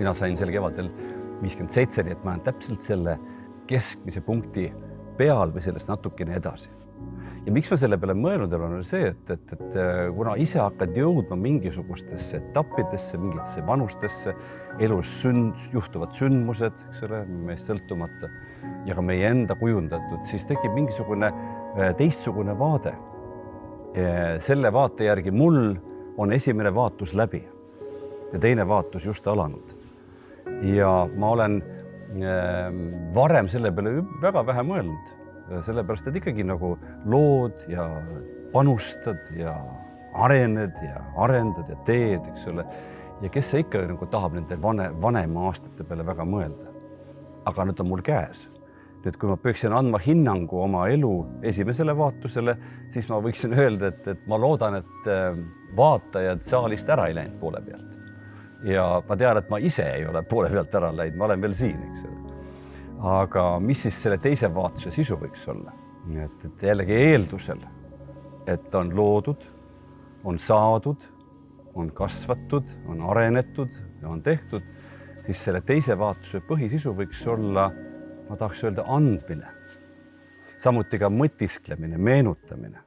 mina sain sel kevadel 57, nii et ma olen täpselt selle keskmise punkti peal või sellest natukene edasi. Ja miks ma selle peale mõelnud olen, on see, et kuna ise hakkad jõudma mingisugustesse etappidesse, mingitesse vanustesse, elus juhtuvad sündmused, eks ole, meist sõltumata ja ka meie enda kujundatud, siis tekib mingisugune teistsugune vaade. Selle vaate järgi mul on esimene vaatus läbi ja teine vaatus just alanud. Ja ma olen varem selle peale väga vähe mõelnud, sellepärast, et ikkagi nagu lood ja panustad ja arened ja arendad ja teed, eks ole. Ja kes see ikka nagu tahab nende vanema aastate peale väga mõelda. Aga nüüd on mul käes. Nüüd, kui ma peaksin andma hinnangu oma elu esimesele vaatusele, siis ma võiksin öelda, et ma loodan, et vaatajad saalist ära ei läinud poole pealt. Ja ma tean, et ma ise ei ole poole pealt ära läinud, ma olen veel siin, eks ole. Aga mis siis selle teise vaatuse sisu võiks olla? Et jällegi eeldusel, et on loodud, on saadud, on kasvatud, on arenetud ja on tehtud, siis selle teise vaatuse põhisisu võiks olla, ma tahaks öelda, andmine. Samuti ka mõtisklemine, meenutamine.